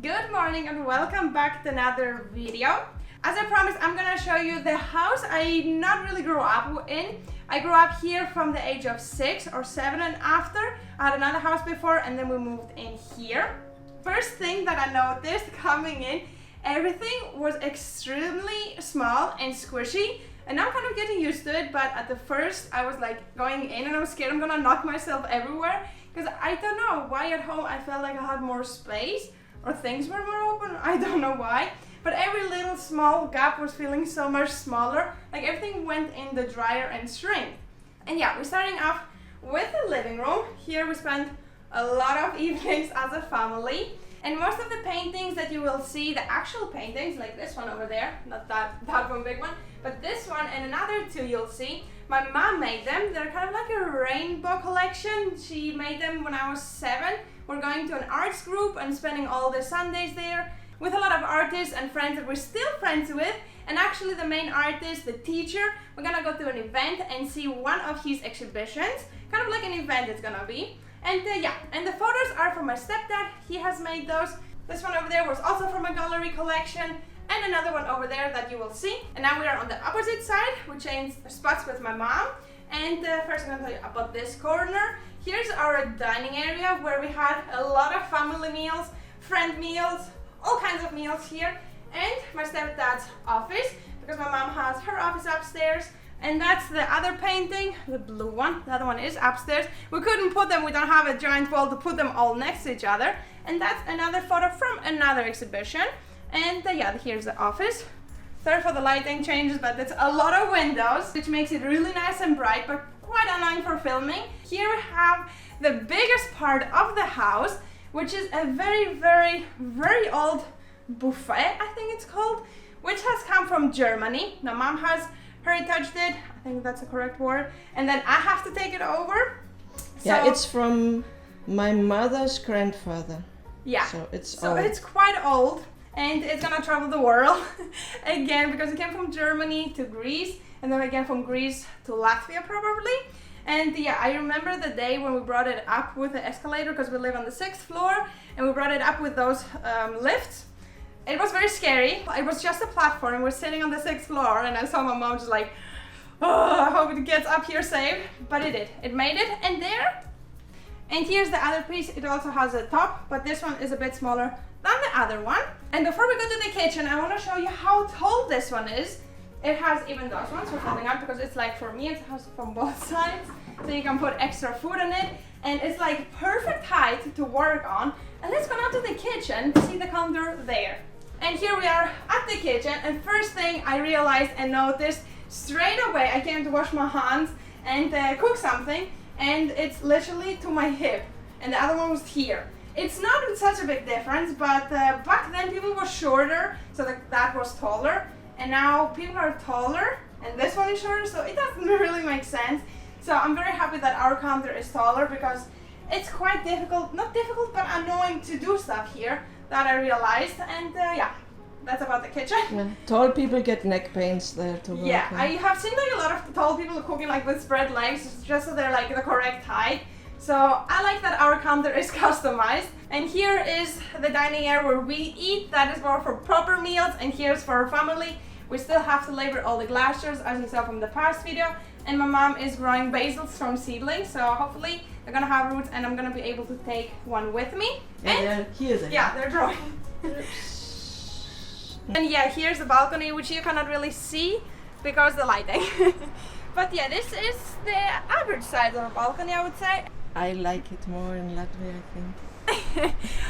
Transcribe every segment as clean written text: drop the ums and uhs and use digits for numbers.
Good morning and welcome back to another video. As I promised, I'm gonna show you the house I not really grew up in. I grew up here from the age of 6 or 7 and after. I had another house before and then we moved in here. First thing that I noticed coming in, everything was extremely small and squishy. And I'm kind of getting used to it, but at the first I was like going in and I was scared I'm gonna knock myself everywhere. Because I don't know why at home I felt like I had more space or things were more open. I don't know why. But every little small gap was feeling so much smaller. Like everything went in the dryer and shrinked. And yeah, we're starting off with the living room. Here we spent a lot of evenings as a family. And most of the paintings that you will see, the actual paintings, like this one over there, not that one big one, but this one and another two you'll see, my mom made them. They're kind of like a rainbow collection. She made them when I was 7. We're going to an arts group and spending all the Sundays there with a lot of artists and friends that we're still friends with. And actually the main artist, the teacher, we're gonna go to an event and see one of his exhibitions. Kind of like an event it's gonna be. And yeah, and the photos are from my stepdad. He has made those. This one over there was also from a gallery collection. And another one over there that you will see. And now we are on the opposite side. We changed spots with my mom. And first I'm going to tell you about this corner. Here's our dining area where we had a lot of family meals, friend meals, all kinds of meals here. And my stepdad's office, because my mom has her office upstairs. And that's the other painting, the blue one. The other one is upstairs. We couldn't put them, we don't have a giant wall to put them all next to each other. And that's another photo from another exhibition. And yeah, here's the office. Sorry for the lighting changes, but it's a lot of windows, which makes it really nice and bright, but quite annoying for filming. Here we have the biggest part of the house, which is a very, very, very old buffet, I think it's called, which has come from Germany. Now, Mom has heritaged it, I think that's the correct word, and then I have to take it over. Yeah, it's from my mother's grandfather. Yeah, so it's quite old. And it's gonna travel the world again because it came from Germany to Greece and then again from Greece to Latvia probably. And yeah, I remember the day when we brought it up with the escalator because we live on the 6th floor and we brought it up with those lifts. It was very scary. It was just a platform. We're sitting on the 6th floor and I saw my mom just like, oh, I hope it gets up here safe. But it did. It made it. And there. And here's the other piece. It also has a top, but this one is a bit smaller than the other one. And before we go to the kitchen, I want to show you how tall this one is. It has even those ones we're holding up because it's like, for me, it has from both sides. So you can put extra food on it. And it's like perfect height to work on. And let's go now to the kitchen to see the counter there. And here we are at the kitchen. And first thing I realized and noticed straight away, I came to wash my hands and cook something. And it's literally to my hip. And the other one was here. It's not such a big difference, but back then people were shorter, so that was taller. And now people are taller, and this one is shorter, so it doesn't really make sense. So I'm very happy that our counter is taller because it's quite difficult, not difficult, but annoying to do stuff here, that I realized. And yeah, that's about the kitchen. Yeah. Tall people get neck pains there to work. Yeah, I have seen like a lot of tall people cooking like with spread legs, just so they're like the correct height. So I like that our counter is customized. And here is the dining area where we eat. That is more for proper meals. And here's for our family. We still have to label all the glass jars as you saw from the past video. And my mom is growing basils from seedlings. So hopefully they're gonna have roots and I'm gonna be able to take one with me. And here they are. Yeah, they're growing. And yeah, here's the balcony, which you cannot really see because the lighting. But yeah, this is the average size of a balcony, I would say. I like it more in Latvia,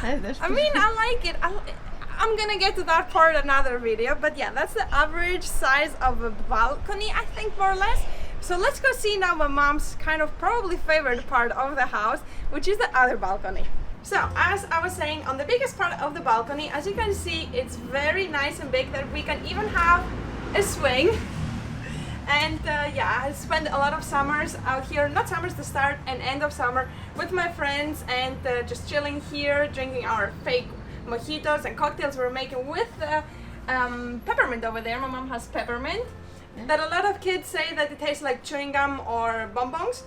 I think. I mean, I like it. I'm gonna get to that part in another video, but yeah, that's the average size of a balcony, I think, more or less. So let's go see now my mom's kind of probably favorite part of the house, which is the other balcony. So as I was saying, on the biggest part of the balcony, as you can see, it's very nice and big that we can even have a swing. And yeah, I spent a lot of summers out here, not summers, the start and end of summer, with my friends and just chilling here, drinking our fake mojitos and cocktails we're making with peppermint over there. My mom has peppermint. Yeah. That a lot of kids say that it tastes like chewing gum or bonbons.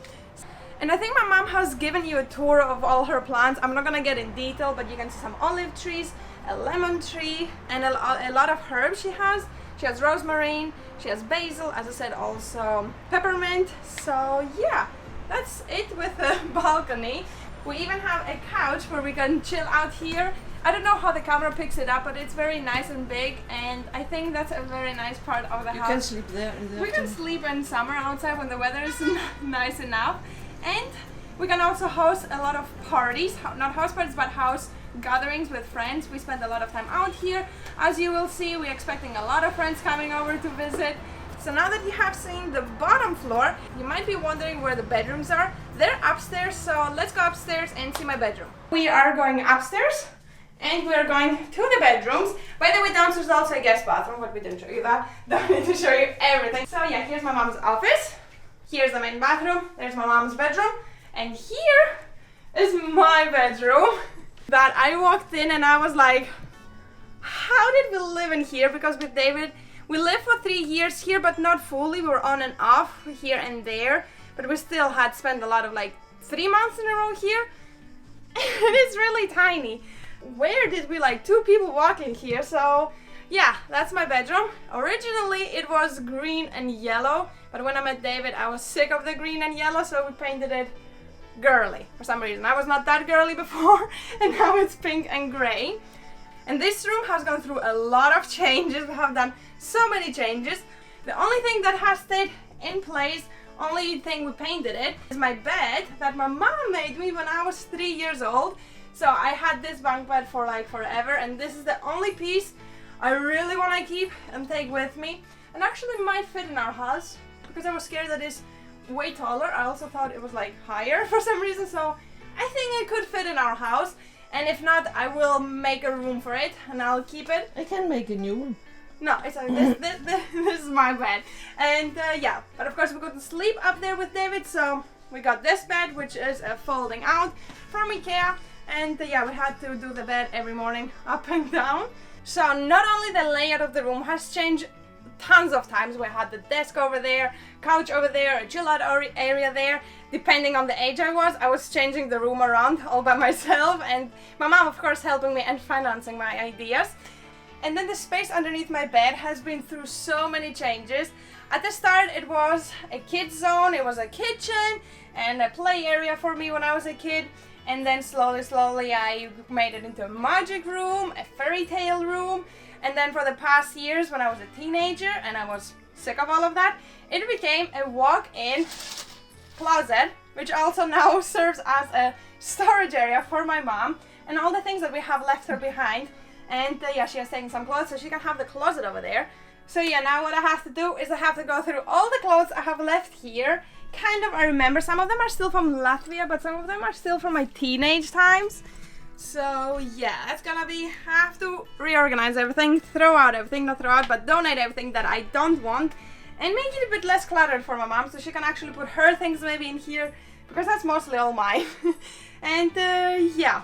And I think my mom has given you a tour of all her plants. I'm not gonna get in detail, but you can see some olive trees, a lemon tree, and a lot of herbs she has. She has rosemary, she has basil, as I said, also peppermint. So yeah, that's it with the balcony. We even have a couch where we can chill out here. I don't know how the camera picks it up, but it's very nice and big, and I think that's a very nice part of the house. You can sleep there. We can sleep in summer outside when the weather is nice enough, and we can also host a lot of parties, not house parties, but house gatherings with friends. We spend a lot of time out here. As you will see, we're expecting a lot of friends coming over to visit. So now that you have seen the bottom floor, you might be wondering where the bedrooms are. They're upstairs, so let's go upstairs and see my bedroom. We are going upstairs, and we're going to the bedrooms. By the way, downstairs is also a guest bathroom, but we didn't show you that. Don't need to show you everything. So yeah, here's my mom's office. Here's the main bathroom. There's my mom's bedroom. And here is my bedroom that I walked in and I was like, how did we live in here? Because with David, we lived for 3 years here, but not fully. We were on and off here and there, but we still had spent a lot of like 3 months in a row here. And it's really tiny. Where did we like 2 people walk in here? So yeah, that's my bedroom. Originally it was green and yellow, but when I met David, I was sick of the green and yellow, so we painted it girly for some reason. I was not that girly before, and now it's pink and gray. And this room has gone through a lot of changes. We have done so many changes. The only thing that has stayed in place, only thing we painted it, is my bed that my mom made me when I was 3 years old. So I had this bunk bed for like forever, and this is the only piece I really want to keep and take with me, and actually might fit in our house, because I was scared that it's way taller. I also thought it was like higher for some reason, so I think it could fit in our house. And if not, I will make a room for it and I'll keep it. I can make a new one. No, it's like this is my bed. And yeah, but of course we couldn't sleep up there with David, so we got this bed, which is folding out from IKEA. And yeah, we had to do the bed every morning up and down. So not only the layout of the room has changed tons of times. We had the desk over there, couch over there, a chill out area there. Depending on the age I was changing the room around all by myself, and my mom of course helping me and financing my ideas. And then the space underneath my bed has been through so many changes. At the start it was a kids zone, it was a kitchen and a play area for me when I was a kid. And then slowly I made it into a magic room, a fairy tale room. And then for the past years when I was a teenager and I was sick of all of that, it became a walk-in closet, which also now serves as a storage area for my mom and all the things that we have left her behind. And yeah, she has taken some clothes, so she can have the closet over there. So yeah, now what I have to do is I have to go through all the clothes I have left here. Kind of, I remember some of them are still from Latvia, but some of them are still from my teenage times. So yeah, it's gonna be, have to reorganize everything, throw out everything, not throw out, but donate everything that I don't want, and make it a bit less cluttered for my mom, so she can actually put her things maybe in here, because that's mostly all mine. And yeah,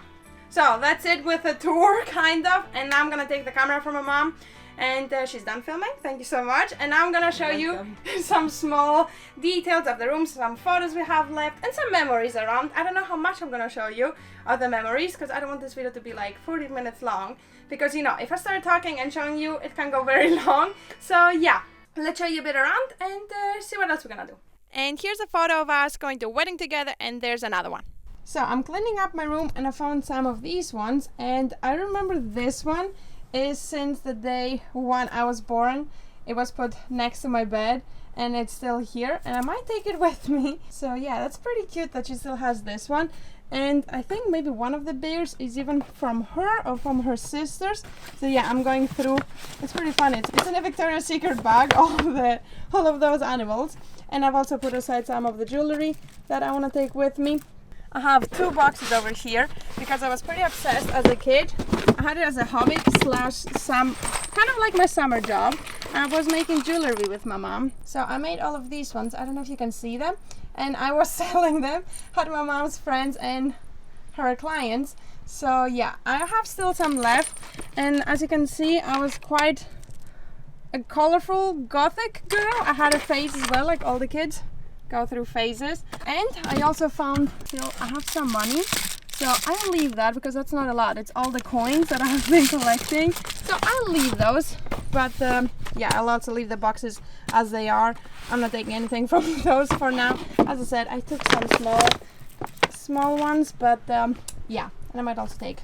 so that's it with the tour, kind of, and now I'm gonna take the camera from my mom. And she's done filming, thank you so much. And now I'm gonna show you some small details of the room, some photos we have left, and some memories around. I don't know how much I'm gonna show you of the memories, because I don't want this video to be like 40 minutes long. Because, you know, if I start talking and showing you, it can go very long. So yeah, let's show you a bit around and see what else we're gonna do. And here's a photo of us going to a wedding together, and there's another one. So I'm cleaning up my room and I found some of these ones, and I remember this one is since the day when I was born. It was put next to my bed and it's still here, and I might take it with me. So yeah, that's pretty cute that she still has this one. And I think maybe one of the bears is even from her or from her sisters. So yeah, I'm going through. It's pretty fun. It's in a Victoria's Secret bag, all of those animals. And I've also put aside some of the jewelry that I want to take with me. I have 2 boxes over here because I was pretty obsessed as a kid. I had it as a hobby slash some kind of like my summer job. I was making jewelry with my mom. So I made all of these ones. I don't know if you can see them. And I was selling them, had my mom's friends and her clients. So yeah, I have still some left. And as you can see, I was quite a colorful gothic girl. I had a phase as well, like all the kids go through phases. And I also found, you know, I have some money, So I'll leave that because that's not a lot. It's all the coins that I have been collecting. So I'll leave those. But yeah, I'll also leave the boxes as they are. I'm not taking anything from those for now. As I said, I took some small ones, but yeah, and I might also take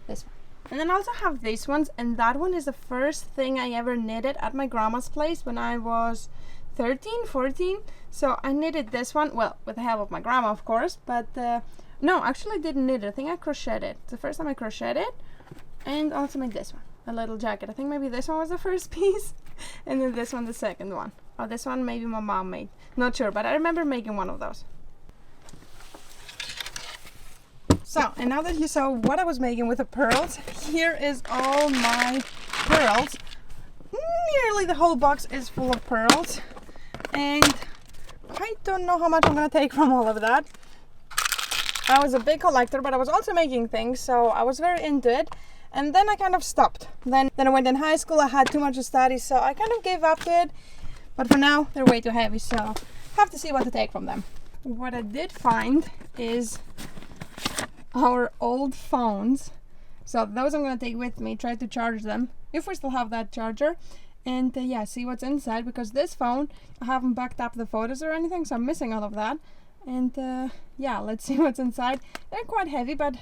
this one. And then I also have these ones, and that one is the first thing I ever knitted at my grandma's place when I was 13, 14. So I knitted this one, well, with the help of my grandma, of course, but no, actually I didn't knit it. I think I crocheted it. It's the first time I crocheted, and also made this one, a little jacket. I think maybe this one was the first piece, and then this one the second one. Or this one maybe my mom made. Not sure, but I remember making one of those. So, and now that you saw what I was making with the pearls, here is all my pearls. Nearly the whole box is full of pearls. And I don't know how much I'm going to take from all of that. I was a big collector, but I was also making things, so I was very into it. And then I kind of stopped. Then I went in high school, I had too much to study, so I kind of gave up to it. But for now, they're way too heavy, so I have to see what to take from them. What I did find is our old phones. So those I'm going to take with me, try to charge them, if we still have that charger. And yeah, see what's inside, because this phone, I haven't backed up the photos or anything, so I'm missing all of that. And yeah, let's see what's inside. They're quite heavy, but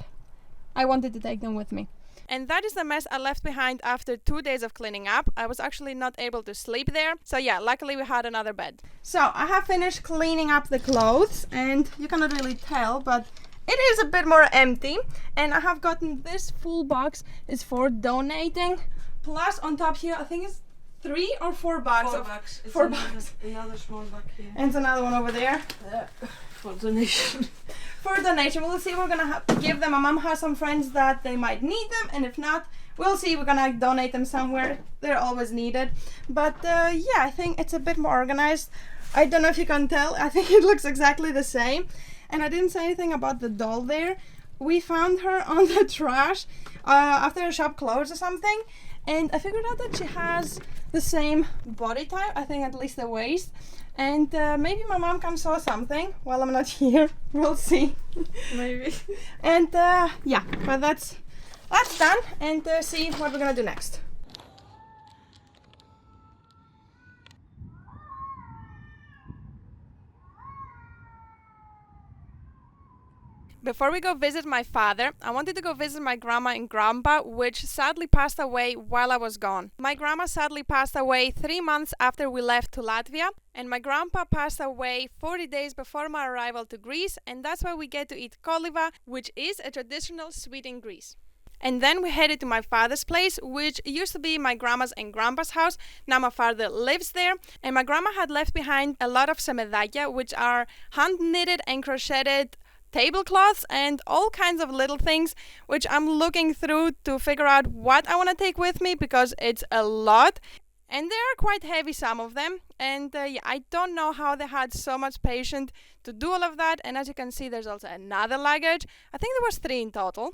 I wanted to take them with me. And that is the mess I left behind after 2 days of cleaning up. I was actually not able to sleep there. So yeah, luckily we had another bed. So I have finished cleaning up the clothes, and you cannot really tell, but it is a bit more empty. And I have gotten this full box is for donating. Plus on top here, I think it's 3 or 4 bags. 4 bags. It's 4 bags. Another small bag here. And it's another one over there. For donation. For donation, we'll see. We're gonna give them. My mom has some friends that they might need them, and if not, we'll see. We're gonna donate them somewhere. They're always needed. But yeah, I think it's a bit more organized. I don't know if you can tell. I think it looks exactly the same. And I didn't say anything about the doll there. We found her on the trash after the shop closed or something, and I figured out that she has the same body type. I think at least the waist. And maybe my mom can sew something while I'm not here. We'll see. Maybe. And yeah, but that's done. And see what we're gonna do next. Before we go visit my father, I wanted to go visit my grandma and grandpa, which sadly passed away while I was gone. My grandma sadly passed away 3 months after we left to Latvia, and my grandpa passed away 40 days before my arrival to Greece, and that's why we get to eat koliva, which is a traditional sweet in Greece. And then we headed to my father's place, which used to be my grandma's and grandpa's house. Now my father lives there, and my grandma had left behind a lot of semedakya, which are hand-knitted and crocheted tablecloths and all kinds of little things, which I'm looking through to figure out what I want to take with me, because it's a lot and they are quite heavy, some of them. And yeah, I don't know how they had so much patience to do all of that. And as you can see, there's also another luggage. I think there was 3 in total.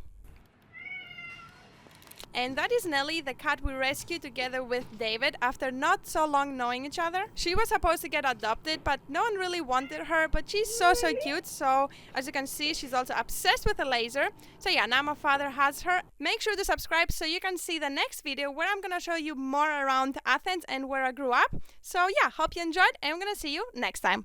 And that is Nelly, the cat we rescued together with David after not so long knowing each other. She was supposed to get adopted, but no one really wanted her, but she's so cute. So as you can see, she's also obsessed with a laser. So yeah, now my father has her. Make sure to subscribe so you can see the next video where I'm gonna show you more around Athens and where I grew up. So yeah, hope you enjoyed, and I'm gonna see you next time.